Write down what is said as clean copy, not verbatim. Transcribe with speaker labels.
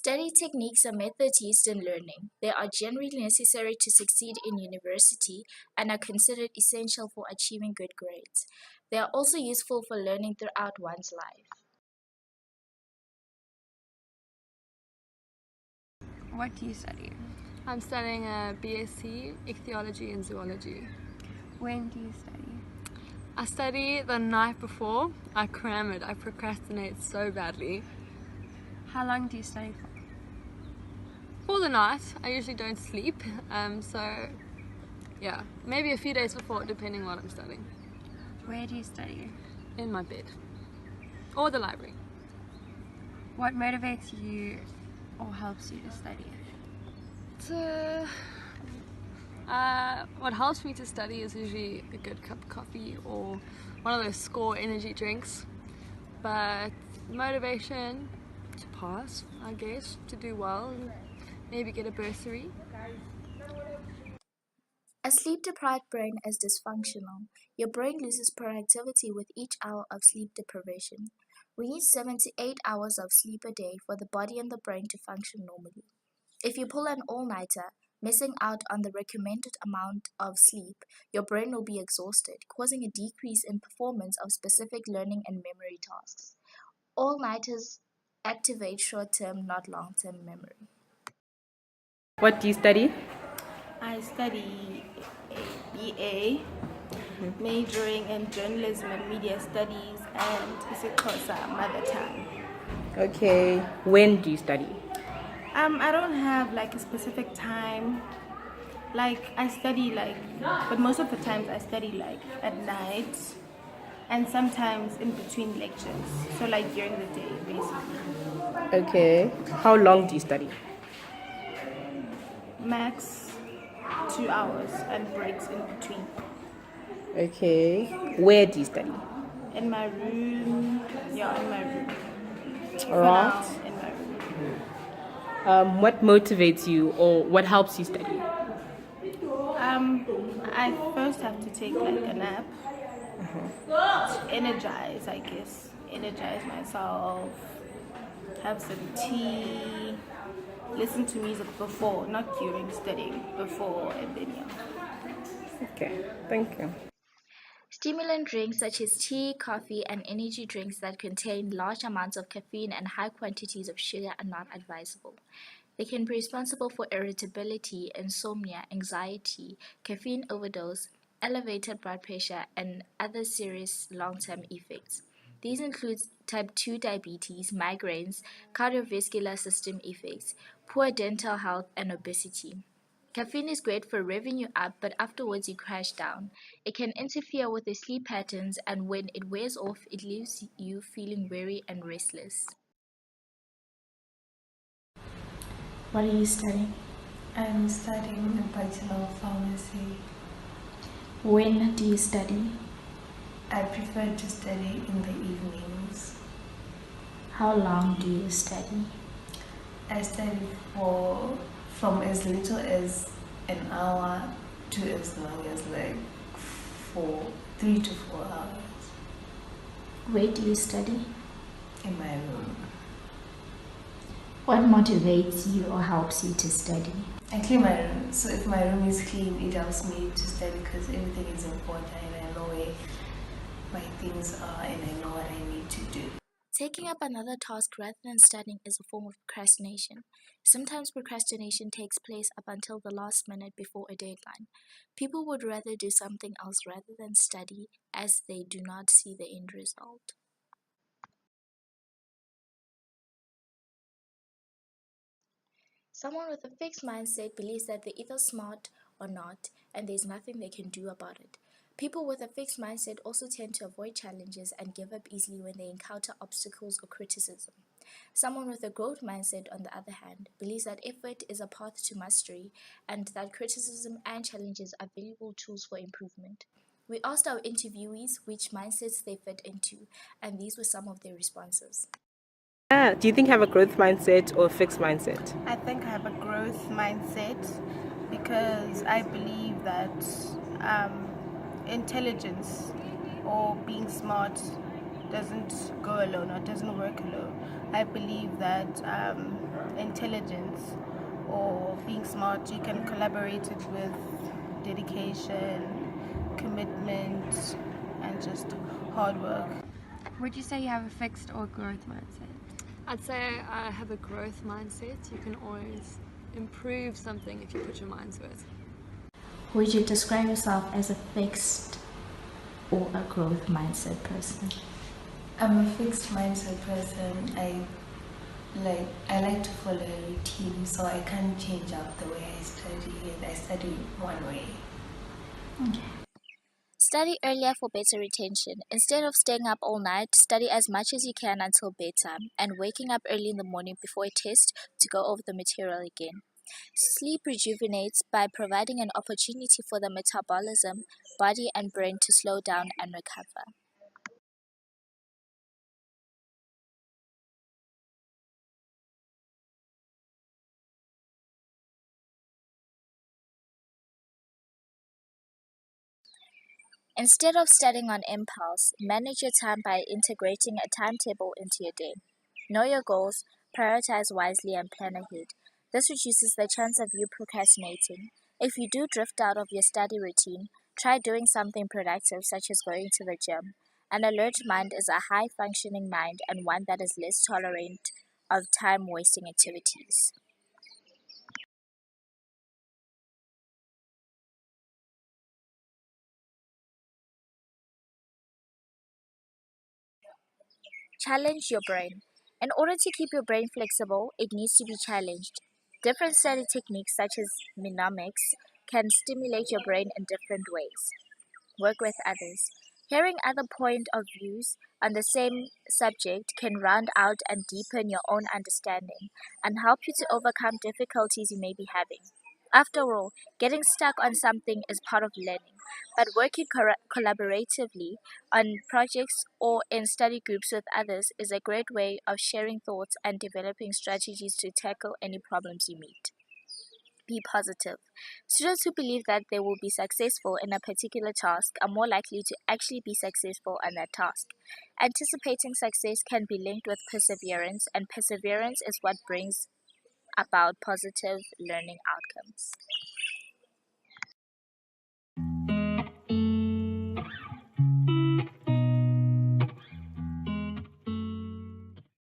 Speaker 1: Study techniques are methods used in learning. They are generally necessary to succeed in university and are considered essential for achieving good grades. They are also useful for learning throughout one's life.
Speaker 2: What do you study?
Speaker 3: I'm studying a BSc, Ichthyology and Zoology.
Speaker 2: When do you study?
Speaker 3: I study the night before. I cram it. I procrastinate so badly.
Speaker 2: How long do you study for?
Speaker 3: For the night, I usually don't sleep. So, yeah, maybe a few days before, depending what I'm studying.
Speaker 2: Where do you study?
Speaker 3: In my bed. Or the library.
Speaker 2: What motivates you or helps you to study?
Speaker 3: What helps me to study is usually a good cup of coffee or one of those score energy drinks. But motivation to pass, I guess, to do well, maybe get a bursary.
Speaker 1: A sleep-deprived brain is dysfunctional. Your brain loses productivity with each hour of sleep deprivation. We need 7 to 8 hours of sleep a day for the body and the brain to function normally. If you pull an all-nighter, missing out on the recommended amount of sleep, your brain will be exhausted, causing a decrease in performance of specific learning and memory tasks. All-nighters activate short-term, not long-term memory.
Speaker 4: What do you study?
Speaker 5: I study a BA, majoring in journalism and media studies and isiXhosa mother tongue.
Speaker 4: Okay. When do you study?
Speaker 5: I don't have like a specific time. Like I study but most of the times I study like at night and sometimes in between lectures. So like during the day basically.
Speaker 4: Okay. How long do you study?
Speaker 5: Max 2 hours and breaks in between.
Speaker 4: Okay. Where do you study?
Speaker 5: In my room. Yeah, in my room.
Speaker 4: All right.
Speaker 5: For now, in my room.
Speaker 4: What motivates you or what helps you study?
Speaker 5: I first have to take like a nap to energize, I guess. Energize myself, have some tea, listen to music before, not during studying, before and then yeah.
Speaker 4: Okay. Thank you.
Speaker 1: Stimulant drinks such as tea, coffee, and energy drinks that contain large amounts of caffeine and high quantities of sugar are not advisable. They can be responsible for irritability, insomnia, anxiety, caffeine overdose, elevated blood pressure, and other serious long-term effects. These include type 2 diabetes, migraines, cardiovascular system effects, poor dental health, and obesity. Caffeine is great for revving you up, but afterwards you crash down. It can interfere with your sleep patterns, and when it wears off, it leaves you feeling weary and restless. What are you studying?
Speaker 6: I'm studying a Bachelor of Pharmacy.
Speaker 1: When do you study?
Speaker 6: I prefer to study in the evenings.
Speaker 1: How long do you study?
Speaker 6: I study from as little as an hour to as long as 3 to 4 hours.
Speaker 1: Where do you study?
Speaker 6: In my room.
Speaker 1: What motivates you or helps you to study?
Speaker 6: I clean my room, so if my room is clean, it helps me to study because everything is important and I know where my things are and I know what I need to do.
Speaker 1: Taking up another task rather than studying is a form of procrastination. Sometimes procrastination takes place up until the last minute before a deadline. People would rather do something else rather than study as they do not see the end result. Someone with a fixed mindset believes that they're either smart or not, and there's nothing they can do about it. People with a fixed mindset also tend to avoid challenges and give up easily when they encounter obstacles or criticism. Someone with a growth mindset, on the other hand, believes that effort is a path to mastery and that criticism and challenges are valuable tools for improvement. We asked our interviewees which mindsets they fit into, and these were some of their responses.
Speaker 4: Do you think you have a growth mindset or a fixed mindset?
Speaker 5: I think I have a growth mindset because I believe that intelligence or being smart doesn't go alone or doesn't work alone. I believe that intelligence or being smart. You can collaborate it with dedication, commitment, and just hard work.
Speaker 2: Would you say you have a fixed or growth mindset?
Speaker 3: I'd say I have a growth mindset. You can always improve something if you put your mind to it.
Speaker 1: Would you describe yourself as a fixed or a growth mindset person?
Speaker 6: I'm a fixed mindset person. I like to follow a routine, so I can't change up the way I study, and I study one way.
Speaker 1: Study earlier for better retention. Instead of staying up all night, study as much as you can until bedtime and waking up early in the morning before a test to go over the material again. Sleep rejuvenates by providing an opportunity for the metabolism, body and brain to slow down and recover. Instead of studying on impulse, manage your time by integrating a timetable into your day. Know your goals, prioritize wisely, and plan ahead. This reduces the chance of you procrastinating. If you do drift out of your study routine, try doing something productive such as going to the gym. An alert mind is a high-functioning mind and one that is less tolerant of time-wasting activities. Challenge your brain. In order to keep your brain flexible, it needs to be challenged. Different study techniques such as mnemonics can stimulate your brain in different ways. Work with others. Hearing other point of views on the same subject can round out and deepen your own understanding and help you to overcome difficulties you may be having. After all, getting stuck on something is part of learning, but working collaboratively on projects or in study groups with others is a great way of sharing thoughts and developing strategies to tackle any problems you meet. Be positive. Students who believe that they will be successful in a particular task are more likely to actually be successful on that task. Anticipating success can be linked with perseverance, and perseverance is what brings about positive learning outcomes.